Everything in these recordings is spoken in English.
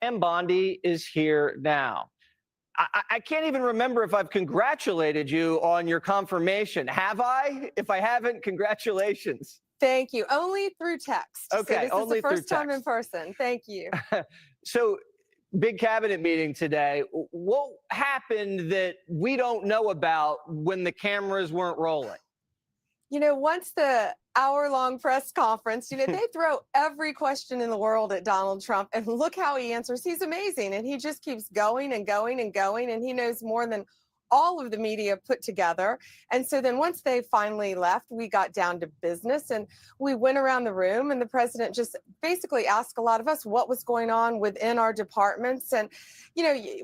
And BONDI is here now. I can't even remember if I've congratulated you on your confirmation. Have I? If I haven't, congratulations. Thank you. Only through text. Okay, so this only is the first through time in text. person. Thank you. So, big cabinet meeting today. What happened that we don't know about when the cameras weren't rolling? You know, once the hour-long press conference, they throw every question in the world at Donald Trump, and look how he answers. He's amazing, and he just keeps going and going and going, and he knows more than all of the media put together. And so then once they finally left, we got down to business, and we went around the room, and the president just basically asked a lot of us what was going on within our departments. And,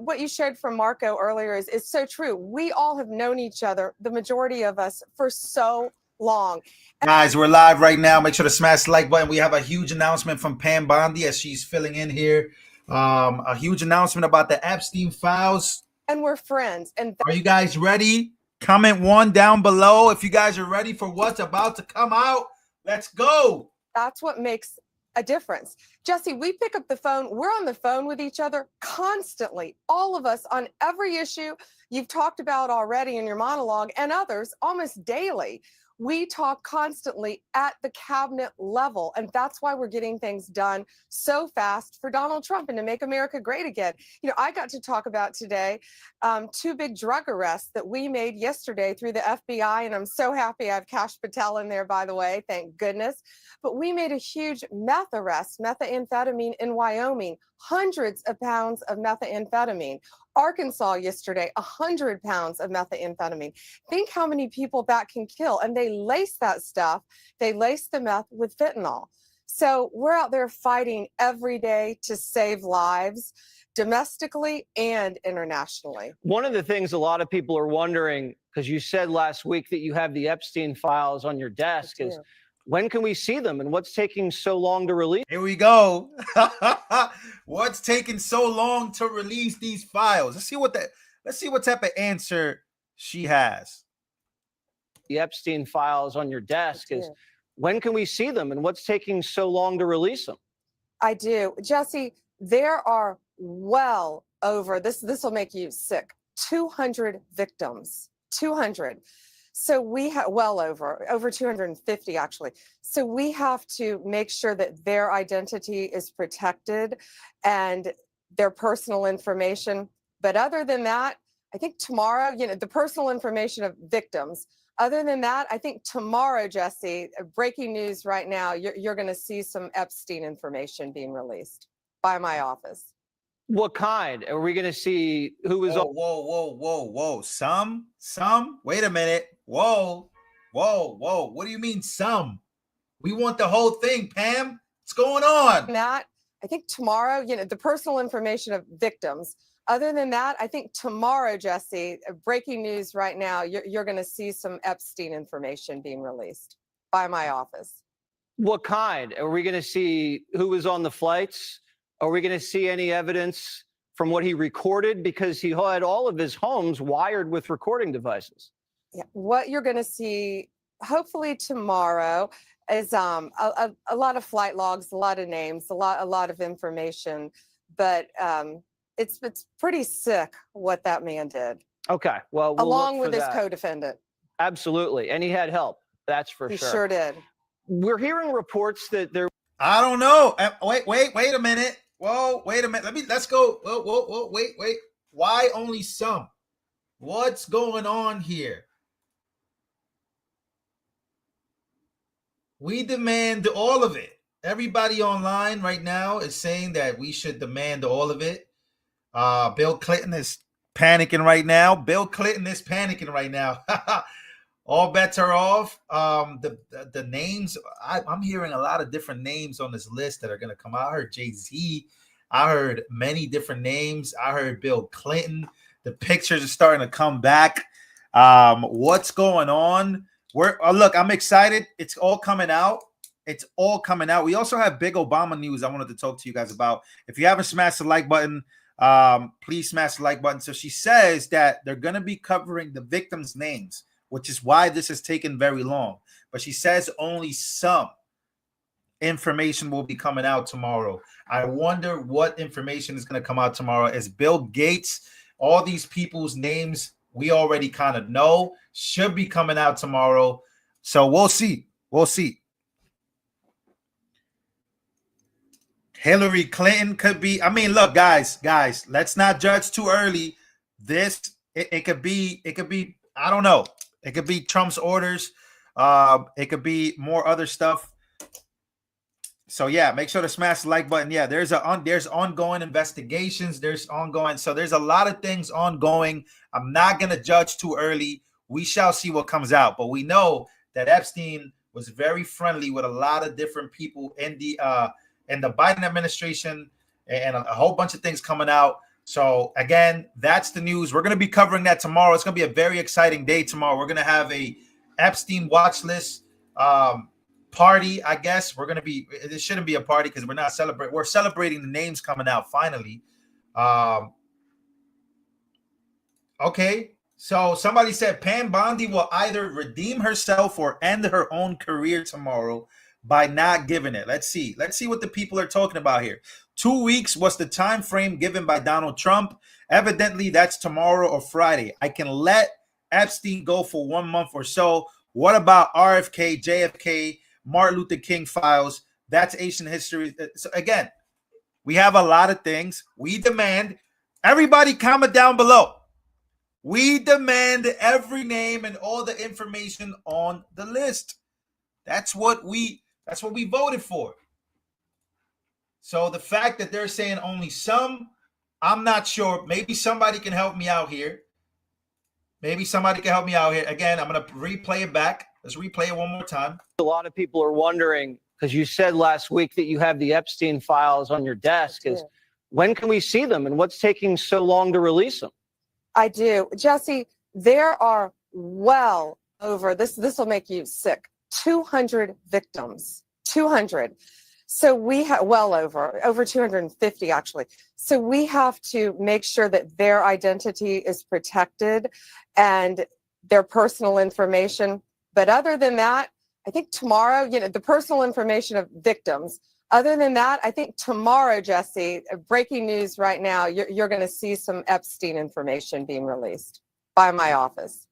what you shared from Marco earlier is so true. We all have known each other, the majority of us, for so long. Guys, we're live right now. Make sure to smash the like button. We have a huge announcement from Pam Bondi as she's filling in here. A huge announcement about the Epstein files. And we're friends. And are you guys ready? Comment 1 down below if you guys are ready for what's about to come out. Let's go. That's what makes a difference. Jesse, we pick up the phone. We're on the phone with each other constantly. All of us on every issue you've talked about already in your monologue and others almost daily. We talk constantly at the cabinet level, and that's why we're getting things done so fast for Donald Trump and to make America great again. I got to talk about today 2 big drug arrests that we made yesterday through the FBI, and I'm so happy I have Kash Patel in there, by the way, thank goodness. But we made a huge meth arrest, methamphetamine in Wyoming, hundreds of pounds of methamphetamine. Arkansas yesterday, 100 pounds of methamphetamine. Think how many people that can kill. And they lace that stuff. They lace the meth with fentanyl. So we're out there fighting every day to save lives, domestically and internationally. One of the things a lot of people are wondering, because you said last week that you have the Epstein files on your desk, is when can we see them and what's taking so long to release? Here we go. What's taking so long to release these files? Let's see what type of answer she has. The Epstein files on your desk is when can we see them and what's taking so long to release them? I do. Jesse, there are well over, this will make you sick, 200 victims. 200. So we have well over 250 actually. So we have to make sure that their identity is protected and their personal information. But other than that, I think tomorrow, the personal information of victims. Other than that, I think tomorrow, Jesse, breaking news right now, you're going to see some Epstein information being released by my office. What kind? Are we going to see who was on? Whoa. Some? Wait a minute. Whoa. What do you mean some? We want the whole thing, Pam. What's going on? That, I think tomorrow, the personal information of victims. Other than that, I think tomorrow, Jesse, breaking news right now, you're going to see some Epstein information being released by my office. What kind? Are we going to see who was on the flights? Are we going to see any evidence from what he recorded? Because he had all of his homes wired with recording devices. Yeah, what you're going to see, hopefully tomorrow, is a lot of flight logs, a lot of names, a lot of information. But it's pretty sick what that man did. Okay, well, along with his co-defendant. Absolutely, and he had help. That's for sure. He sure did. We're hearing reports that there. I don't know. Wait a minute. Whoa, wait a minute. Let's go. Whoa, wait. Why only some? What's going on here? We demand all of it. Everybody online right now is saying that we should demand all of it. Bill Clinton is panicking right now. All bets are off. The names, I'm hearing a lot of different names on this list that are going to come out. I heard Jay-Z. I heard many different names. I heard Bill Clinton. The pictures are starting to come back. What's going on? Look, I'm excited. It's all coming out. We also have big Obama news I wanted to talk to you guys about. If you haven't smashed the like button, please smash the like button. So she says that they're going to be covering the victims' names, which is why this has taken very long. But she says only some. information will be coming out tomorrow. I wonder what information is going to come out tomorrow. As Bill Gates, all these people's names we already kind of know should be coming out tomorrow. So we'll see. We'll see. Hillary Clinton could be. I mean, look, guys, let's not judge too early. This it could be. I don't know. It could be Trump's orders. It could be more other stuff. So yeah, make sure to smash the like button. Yeah, there's ongoing investigations. There's a lot of things ongoing. I'm not gonna judge too early. We shall see what comes out. But we know that Epstein was very friendly with a lot of different people in the Biden administration, and a whole bunch of things coming out. So again, that's the news. We're going to be covering that tomorrow. It's going to be a very exciting day tomorrow. We're going to have a Epstein watch list party, I guess. It shouldn't be a party because we're celebrating the names coming out finally. Okay. So somebody said Pam Bondi will either redeem herself or end her own career tomorrow by not giving it. Let's see what the people are talking about here. 2 weeks was the time frame given by Donald Trump. Evidently, that's tomorrow or Friday. I can let Epstein go for 1 month or so. What about RFK, JFK, Martin Luther King files? That's Asian history. So again, we have a lot of things. We demand everybody comment down below. We demand every name and all the information on the list. That's what we voted for. So the fact that they're saying only some, I'm not sure. Maybe somebody can help me out here. Again, I'm going to replay it back. Let's replay it one more time. A lot of people are wondering, because you said last week that you have the Epstein files on your desk, is when can we see them and what's taking so long to release them? I do. Jesse, there are well over, this will make you sick, 200 victims. 200. So we have over 250 actually. So we have to make sure that their identity is protected and their personal information. But other than that, I think tomorrow, the personal information of victims. Other than that, I think tomorrow, Jesse, breaking news right now, you're going to see some Epstein information being released by my office.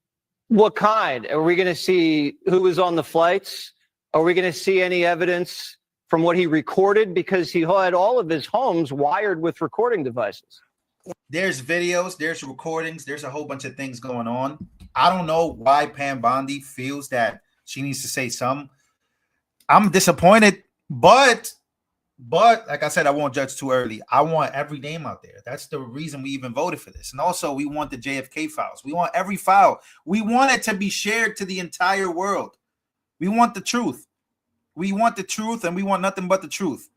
What kind? Are we going to see who was on the flights? Are we going to see any evidence from what he recorded? Because he had all of his homes wired with recording devices. There's videos, there's recordings, there's a whole bunch of things going on. I don't know why Pam Bondi feels that she needs to say some. I'm disappointed, but like I said, I won't judge too early. I want every name out there. That's the reason we even voted for this. And also, we want the JFK files. We want every file. We want it to be shared to the entire world. We want the truth. We want the truth, and we want nothing but the truth.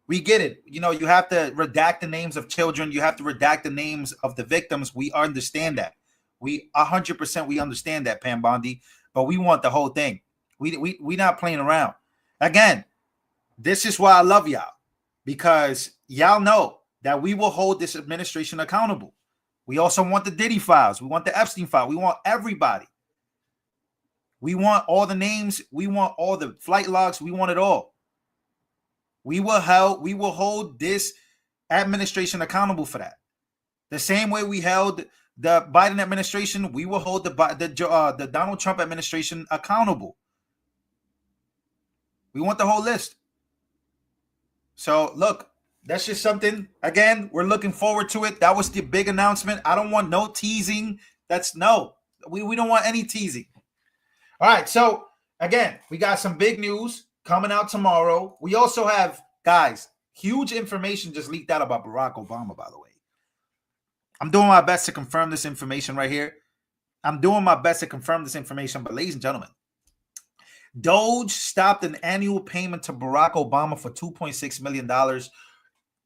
We get it. You have to redact the names of children. You have to redact the names of the victims. We understand that. We 100% we understand that, Pam Bondi. But we want the whole thing. We not playing around. Again, this is why I love y'all, because y'all know that we will hold this administration accountable. We also want the Diddy files. We want the Epstein file. We want everybody. We want all the names. We want all the flight logs. We want it all. We will hold this administration accountable for that. The same way we held the Biden administration, we will hold the Donald Trump administration accountable. We want the whole list. So look, that's just something. Again, we're looking forward to it. That was the big announcement. I don't want no teasing. We don't want any teasing. All right. So again, we got some big news coming out tomorrow. We also have, guys, huge information just leaked out about Barack Obama, by the way. I'm doing my best to confirm this information right here. But ladies and gentlemen, Doge stopped an annual payment to Barack Obama for $2.6 million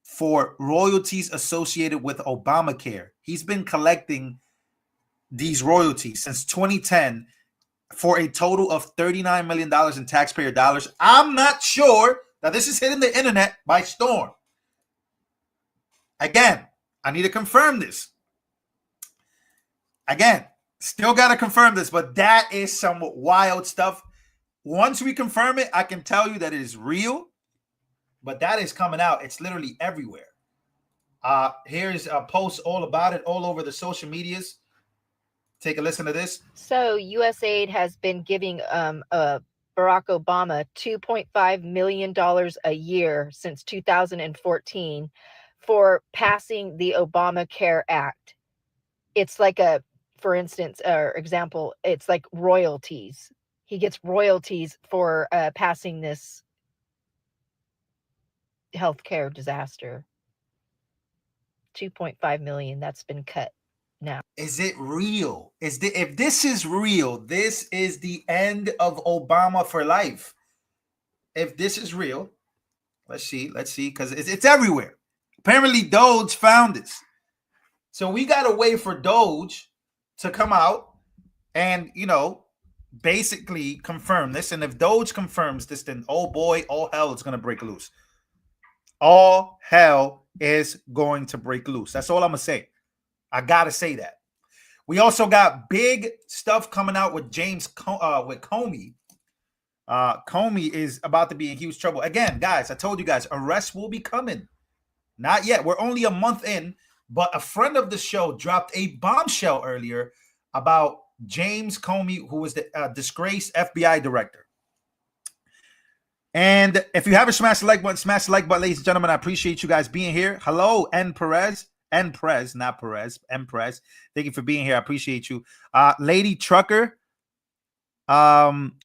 for royalties associated with Obamacare. He's been collecting these royalties since 2010 for a total of $39 million in taxpayer dollars. I'm not sure. Now, this is hitting the internet by storm. Again, I need to confirm this. Again, still got to confirm this, but that is some wild stuff. Once we confirm it, I can tell you that it is real, but that is coming out. It's literally everywhere. Here's a post all about it all over the social medias. Take a listen to this. So USAID has been giving Barack Obama $2.5 million a year since 2014 for passing the Obamacare Act. It's like for instance, or example, it's like royalties. He gets royalties for passing this healthcare disaster. 2.5 million, that's been cut now. Is it real? If this is real, this is the end of Obama for life. If this is real, let's see, because it's everywhere. Apparently, Doge found this. So we got to wait for Doge to come out and, basically confirm this. And if Doge confirms this, then, oh boy, all hell is going to break loose. All hell is going to break loose. That's all I'm going to say. I got to say that. We also got big stuff coming out with with Comey. Comey is about to be in huge trouble. Again, guys, I told you guys, arrests will be coming. Not yet. We're only a month in, but a friend of the show dropped a bombshell earlier about James Comey, who was the disgraced FBI director. And if you haven't smashed the like button, smash the like button, ladies and gentlemen. I appreciate you guys being here. Hello, N. Perez. N. Perez, not Perez. M. Perez. Thank you for being here. I appreciate you. Lady Trucker.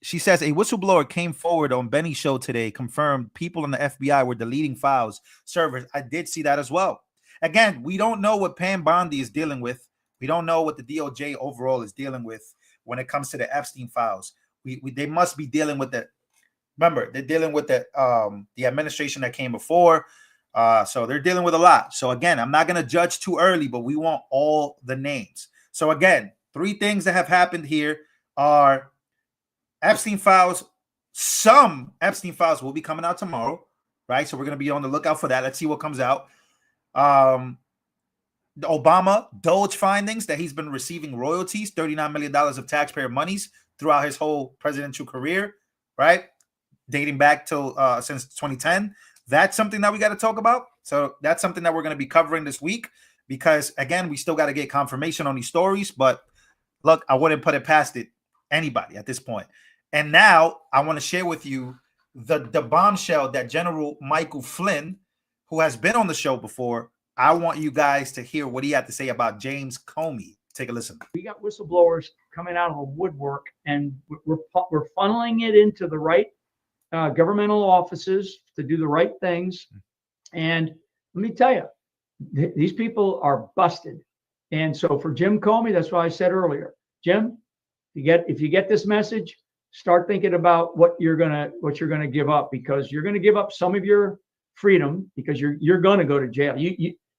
She says a whistleblower came forward on Benny's show today, confirmed people in the FBI were deleting files, servers. I did see that as well. Again, we don't know what PAM BONDI is dealing with. We don't know what the DOJ overall is dealing with when it comes to the Epstein files. They must be dealing with the. Remember, they're dealing with the administration that came before. So they're dealing with a lot. So again, I'm not going to judge too early, but we want all the names. So again, 3 things that have happened here are Epstein files. Some Epstein files will be coming out tomorrow, right? So we're going to be on the lookout for that. Let's see what comes out. The Obama Doge findings that he's been receiving royalties, $39 million of taxpayer monies throughout his whole presidential career, right? Dating back till since 2010. That's something that we got to talk about. So that's something that we're going to be covering this week because, again, we still got to get confirmation on these stories. But look, I wouldn't put it past anybody at this point. And now I want to share with you the bombshell that General Michael Flynn, who has been on the show before, I want you guys to hear what he had to say about James Comey. Take a listen. We got whistleblowers coming out of the woodwork, and we're funneling it into the right governmental offices to do the right things. And let me tell you, these people are busted. And so for Jim Comey, that's why I said earlier, Jim, if you get this message, start thinking about what you're gonna give up, because you're gonna give up some of your freedom because you're gonna go to jail.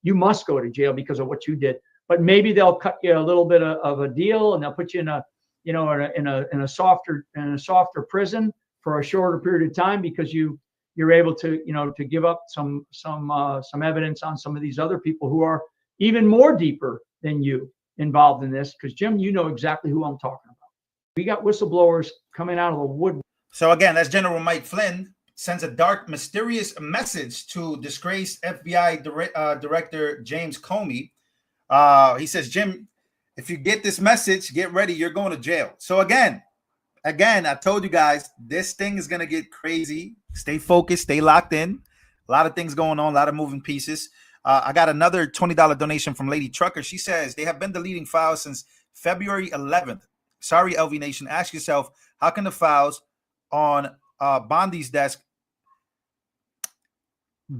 You must go to jail because of what you did. But maybe they'll cut you a little bit of a deal, and they'll put you in a softer prison for a shorter period of time because you're able to to give up some evidence on some of these other people who are even more deeper than you involved in this. Because Jim, you know exactly who I'm talking about. We got whistleblowers coming out of the wood. So again, that's General Mike Flynn sends a dark, mysterious message to disgraced FBI Director James Comey. He says, Jim, if you get this message, get ready. You're going to jail. So again, I told you guys, this thing is going to get crazy. Stay focused. Stay locked in. A lot of things going on. A lot of moving pieces. I got another $20 donation from Lady Trucker. She says, they have been deleting files since February 11th. Sorry, LV Nation. Ask yourself, how can the files on Bondi's desk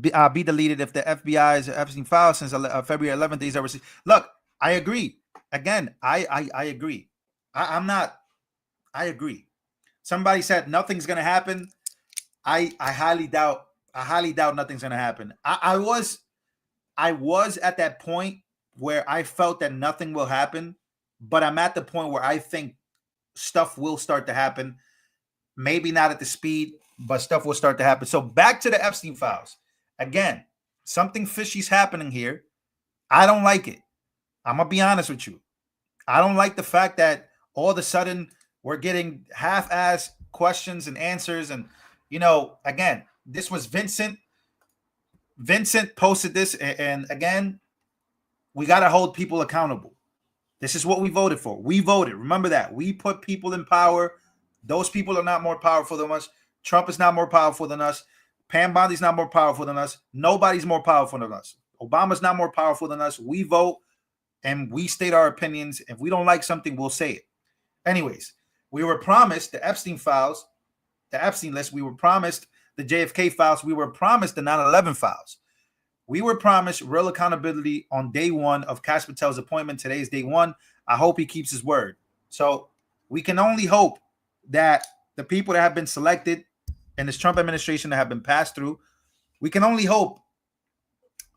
be deleted if the FBI's Epstein files since February 11th days are received? Look, I agree. Again, I agree. I agree. Somebody said nothing's gonna happen. I highly doubt nothing's gonna happen. I was at that point where I felt that nothing will happen, but I'm at the point where I think stuff will start to happen. Maybe not at the speed, but stuff will start to happen. So back to the Epstein files. Again, something fishy's happening here. I don't like it. I'm going to be honest with you. I don't like the fact that all of a sudden we're getting half-ass questions and answers. And, again, this was Vincent. Vincent posted this. And again, we got to hold people accountable. This is what we voted for. We voted. Remember that. We put people in power. Those people are not more powerful than us. Trump is not more powerful than us. Pam Bondi's not more powerful than us. Nobody's more powerful than us. Obama's not more powerful than us. We vote and we state our opinions. If we don't like something, we'll say it. Anyways, we were promised the Epstein files, the Epstein list. We were promised the JFK files. We were promised the 9/11 files. We were promised real accountability on day one of Kash Patel's appointment. Today is day one. I hope he keeps his word. So we can only hope that the people that have been selected in this Trump administration that have been passed through, we can only hope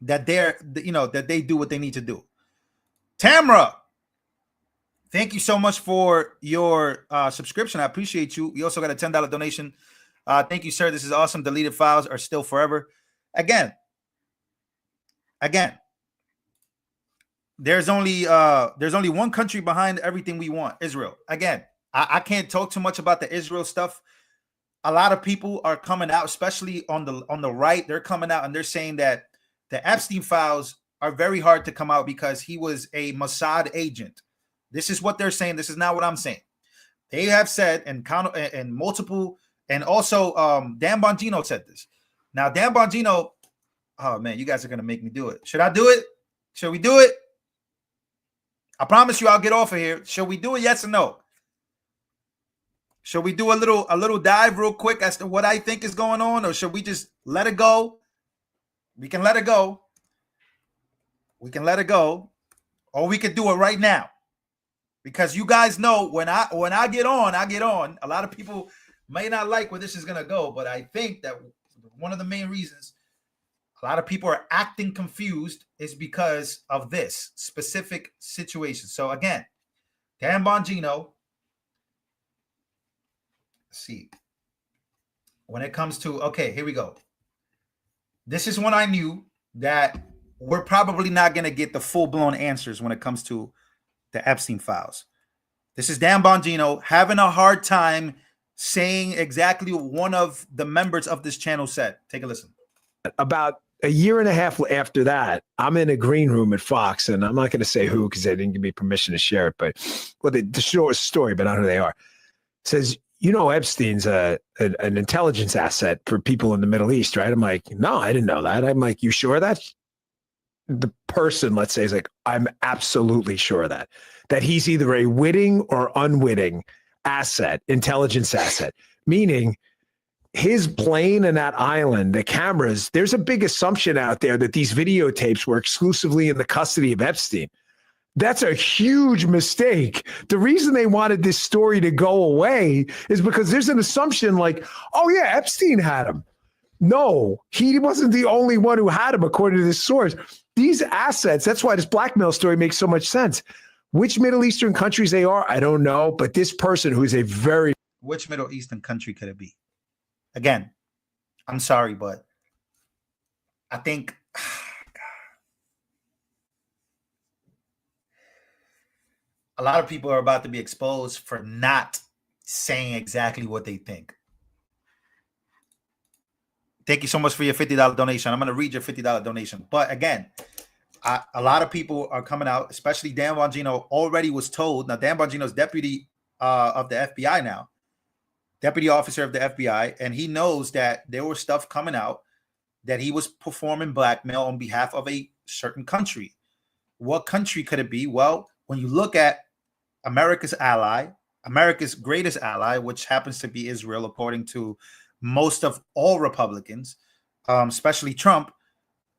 that that they do what they need to do. Tamra, thank you so much for your subscription. I appreciate you. You also got a $10 donation. Thank you, sir. This is awesome. Deleted files are still forever. Again, there's only one country behind everything we want, Israel. Again, I can't talk too much about the Israel stuff. A lot of people are coming out, especially on the right. They're coming out and they're saying that the Epstein files are very hard to come out because he was a Mossad agent. This is what they're saying. This is not what I'm saying. They have said and multiple, and also Dan Bongino said this. Now, Dan Bongino, oh man, you guys are gonna make me do it. Should I do it? Should we do it? I promise you I'll get off of here. Should we do it? Yes or no? Should we do a little dive real quick as to what I think is going on, or should we just let it go? We can let it go. We can let it go, or we could do it right now. Because you guys know when I get on, I get on. A lot of people may not like where this is gonna go, but I think that one of the main reasons a lot of people are acting confused is because of this specific situation. So again, Dan Bongino, let's see. When it comes to, okay, here we go. This is when I knew that we're probably not going to get the full-blown answers when it comes to the Epstein files. This is Dan Bongino having a hard time saying exactly what one of the members of this channel said. Take a listen. About a year and a half after that, I'm in a green room at Fox, and I'm not going to say who because they didn't give me permission to share it, but the short story, but I don't know who they are. It says, Epstein's an intelligence asset for people in the Middle East, right? I'm like, no, I didn't know that. I'm like, you sure of that? The person, let's say, is like, I'm absolutely sure of that he's either a witting or unwitting asset, intelligence asset, meaning his plane and that island, the cameras, there's a big assumption out there that these videotapes were exclusively in the custody of Epstein. That's a huge mistake. The reason they wanted this story to go away is because there's an assumption like, oh yeah, Epstein had him. No, he wasn't the only one who had him, according to this source. These assets, that's why this blackmail story makes so much sense. Which Middle Eastern countries they are, I don't know. But this person who is a very... Which Middle Eastern country could it be? Again, I'm sorry, but I think... a lot of people are about to be exposed for not saying exactly what they think. Thank you so much for your $50 donation. I'm going to read your $50 donation. But again, a lot of people are coming out, especially Dan Bongino already was told. Now, Dan Bongino's deputy of the FBI now, deputy officer of the FBI, and he knows that there was stuff coming out that he was performing blackmail on behalf of a certain country. What country could it be? Well, when you look at America's ally, America's greatest ally, which happens to be Israel, according to most of all Republicans, especially Trump,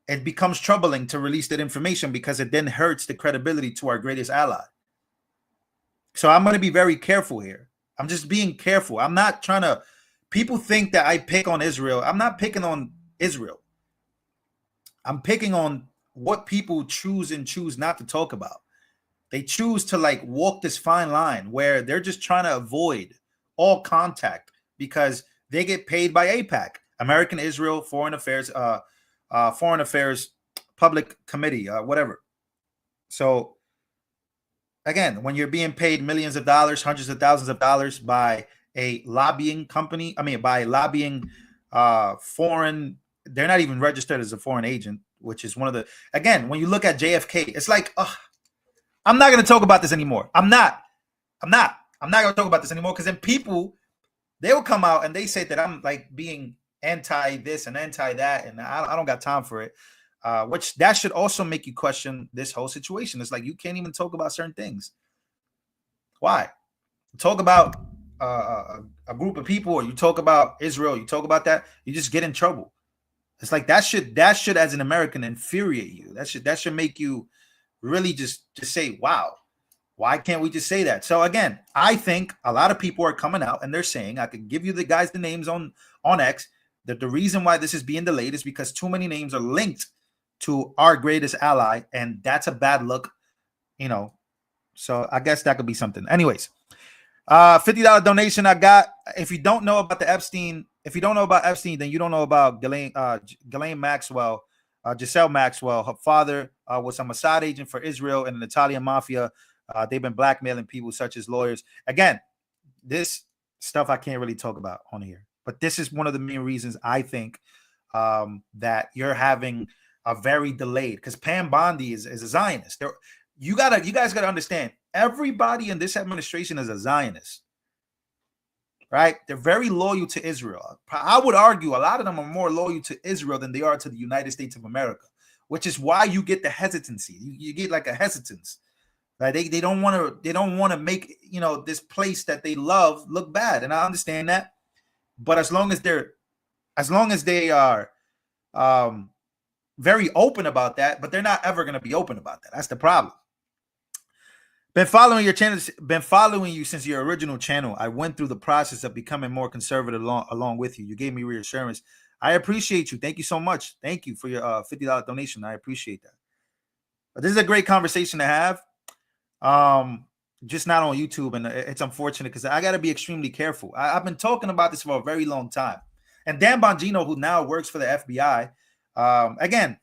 it becomes troubling to release that information because it then hurts the credibility to our greatest ally. So I'm going to be very careful here. I'm just being careful. I'm not trying to, people think that I pick on Israel. I'm not picking on Israel. I'm picking on what people choose and choose not to talk about. They choose to like walk this fine line where they're just trying to avoid all contact because they get paid by AIPAC, American Israel Foreign Affairs Public Committee, whatever. So again, when you're being paid millions of dollars, hundreds of thousands of dollars by a lobbying company. I mean, by lobbying foreign, they're not even registered as a foreign agent, which is one of the, again, when you look at JFK, it's like, I'm not going to talk about this anymore. I'm not going to talk about this anymore, because then people, they will come out and they say that I'm like being anti this and anti that, and I don't got time for it. Which that should also make you question this whole situation. It's like you can't even talk about certain things. Why? Talk about a group of people, or you talk about Israel, you talk about that, you just get in trouble. It's like that should as an American infuriate you. That should make you really just say, wow, why can't we just say that? So again, I think a lot of people are coming out and they're saying, I could give you the names on X, that the reason why this is being delayed is because too many names are linked to our greatest ally, and that's a bad look, you know. So I guess that could be something. Anyways, $50 donation I got. If you don't know about Epstein, then you don't know about Ghislaine Maxwell, Giselle Maxwell. Her father was a Mossad agent for Israel and an Italian mafia. They've been blackmailing people such as lawyers. Again, this stuff I can't really talk about on here, but this is one of the main reasons I think that you're having a very delayed, because Pam Bondi is a Zionist. You guys gotta understand, everybody in this administration is a Zionist, right? They're very loyal to Israel. I would argue a lot of them are more loyal to Israel than they are to the United States of America, which is why you get the hesitancy. You get like a hesitance. Right? They don't want to make, you know, this place that they love look bad, and I understand that. But as long as they are very open about that, but they're not ever going to be open about that. That's the problem. Been following your channel, been following you since your original channel. I went through the process of becoming more conservative along with you. You gave me reassurance. I appreciate you. Thank you so much. Thank you for your $50 donation. I appreciate that. But this is a great conversation to have. Just not on YouTube, and it's unfortunate because I got to be extremely careful. I've been talking about this for a very long time. And Dan Bongino, who now works for the FBI, again,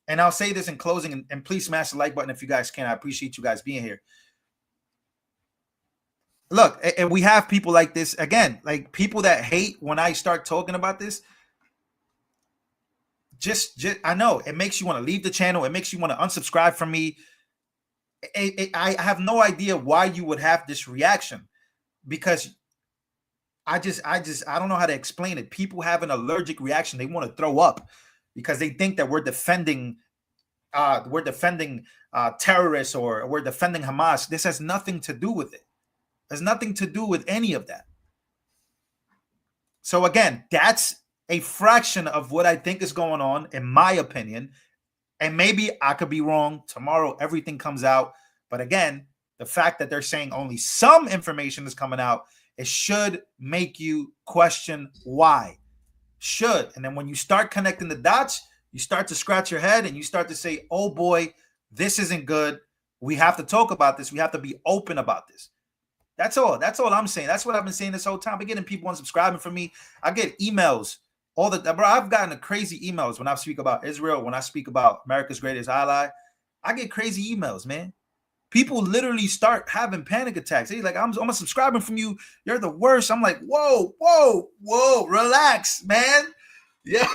and I'll say this in closing, and please smash the like button if you guys can. I appreciate you guys being here. Look, and we have people like this, again, like people that hate when I start talking about this. Just I know it makes you want to leave the channel. It makes you want to unsubscribe from me. I have no idea why you would have this reaction, because I don't know how to explain it. People have an allergic reaction. They want to throw up because they think that we're defending terrorists, or we're defending Hamas. This has nothing to do with it. There's nothing to do with any of that. So again, that's a fraction of what I think is going on, in my opinion. And maybe I could be wrong. Tomorrow, everything comes out. But again, the fact that they're saying only some information is coming out, it should make you question why. Should. And then when you start connecting the dots, you start to scratch your head and you start to say, oh boy, this isn't good. We have to talk about this. We have to be open about this. That's all. That's all I'm saying. That's what I've been saying this whole time. I'm getting people unsubscribing from me. I get emails all the time. Bro, I've gotten crazy emails when I speak about Israel, when I speak about America's greatest ally. I get crazy emails, man. People literally start having panic attacks. They're like, I'm unsubscribing from you. You're the worst. I'm like, whoa, relax, man. Yeah,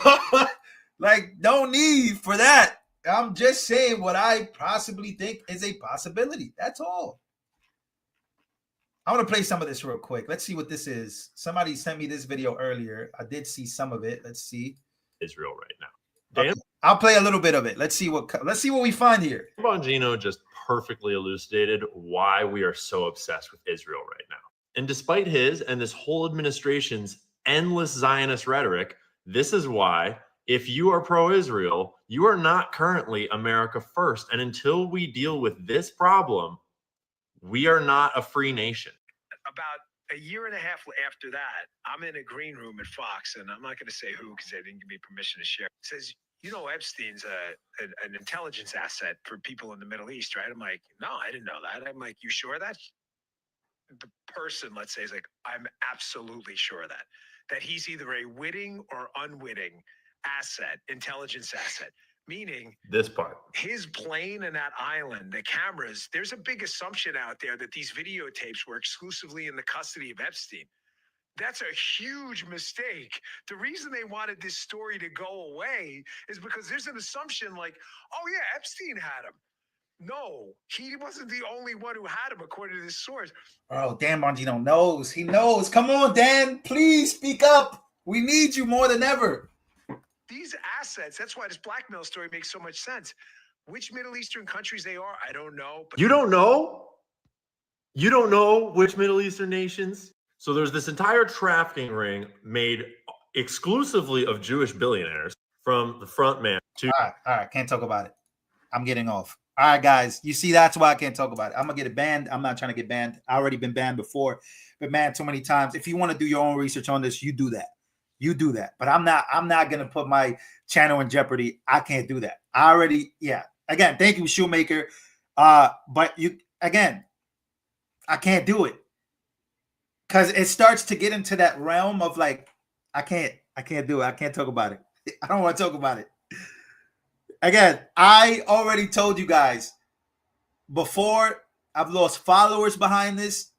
like, no need for that. I'm just saying what I possibly think is a possibility. That's all. I want to play some of this real quick. Let's see what this is. Somebody sent me this video earlier. I did see some of it. Let's see. Israel right now. Dan? Okay. I'll play a little bit of it. Let's see what we find here. Bongino just perfectly elucidated why we are so obsessed with Israel right now. And despite his and this whole administration's endless Zionist rhetoric, this is why, if you are pro-Israel, you are not currently America first. And until we deal with this problem, we are not a free nation. About a year and a half after that, I'm in a green room at Fox, and I'm not going to say who because they didn't give me permission to share. It says, you know, Epstein's an intelligence asset for people in the Middle East, right? I'm like, no, I didn't know that. I'm like, you sure of that? The person, let's say, is like, I'm absolutely sure of that he's either a witting or unwitting asset, intelligence asset. Meaning this part, his plane and that island, the cameras, there's a big assumption out there that these videotapes were exclusively in the custody of Epstein. That's a huge mistake. The reason they wanted this story to go away is because there's an assumption like, oh yeah, Epstein had him. No, he wasn't the only one who had him, according to this source. Oh, Dan Bongino knows. He knows. Come on, Dan. Please speak up. We need you more than ever. These assets, that's why this blackmail story makes so much sense. Which Middle Eastern countries they are, I don't know. But You don't know? You don't know which Middle Eastern nations? So there's this entire trafficking ring made exclusively of Jewish billionaires, from the front man to... All right. Can't talk about it. I'm getting off. All right, guys. You see, that's why I can't talk about it. I'm going to get it banned. I'm not trying to get banned. I already been banned before. Been banned too many times. If you want to do your own research on this, you do that. You do that. But I'm not going to put my channel in jeopardy. I can't do that. I already, yeah. Again, thank you, Shoemaker. But you, again, I can't do it. Because it starts to get into that realm of like, I can't do it. I can't talk about it. I don't want to talk about it. Again, I already told you guys before, I've lost followers behind this.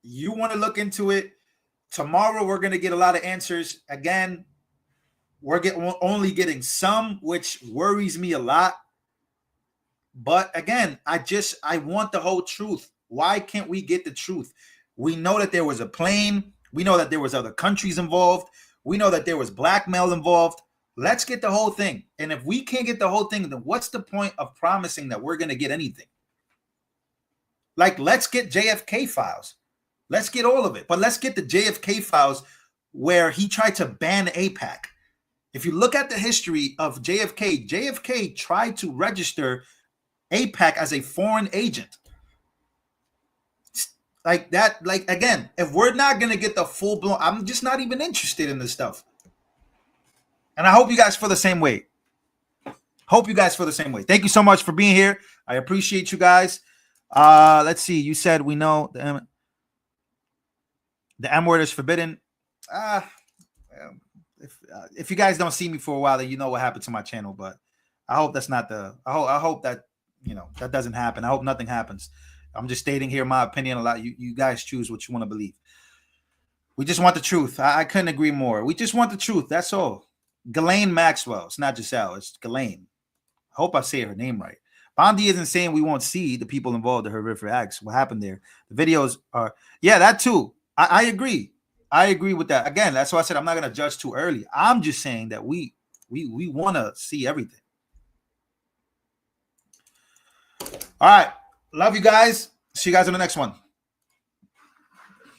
You want to look into it. Tomorrow, we're going to get a lot of answers. Again, we're only getting some, which worries me a lot. But again, I want the whole truth. Why can't we get the truth? We know that there was a plane. We know that there was other countries involved. We know that there was blackmail involved. Let's get the whole thing. And if we can't get the whole thing, then what's the point of promising that we're going to get anything? Like, let's get JFK files. Let's get all of it. But let's get the JFK files where he tried to ban AIPAC. If you look at the history of JFK, JFK tried to register AIPAC as a foreign agent. Like that, like, again, if we're not going to get the full-blown, I'm just not even interested in this stuff. And I hope you guys feel the same way. Hope you guys feel the same way. Thank you so much for being here. I appreciate you guys. Let's see. You said we know the M word is forbidden. If you guys don't see me for a while, then you know what happened to my channel. But I hope that's not the. I hope that, you know, that doesn't happen. I hope nothing happens. I'm just stating here my opinion a lot. You guys choose what you want to believe. We just want the truth. I couldn't agree more. We just want the truth. That's all. Ghislaine Maxwell. It's not Giselle. It's Ghislaine. I hope I say her name right. Bondi isn't saying we won't see the people involved in horrific acts. What happened there? The videos are, yeah, that too. I agree. I agree with that. Again, that's why I said I'm not going to judge too early. I'm just saying that we want to see everything. All right. Love you guys. See you guys in the next one.